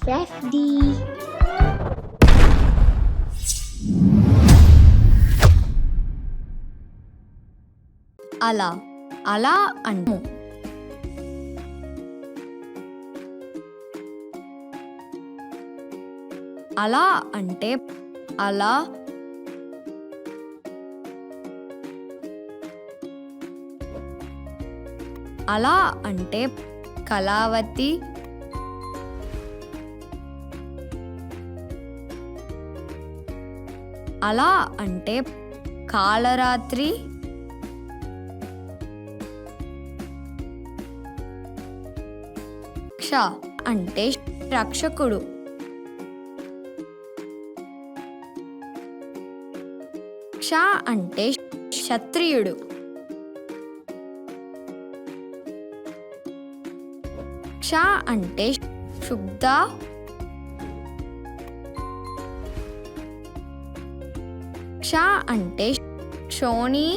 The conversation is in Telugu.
Fefdy. అలా అలా అంటు అలా అంటే అలా అలా అంటే కళావతి అలా అంటే కాళరాత్రి క్ష అంటే రక్షకుడు క్ష అంటే క్షత్రియుడు క్ష అంటే శుద్ధ క్ష అంటే క్షోణి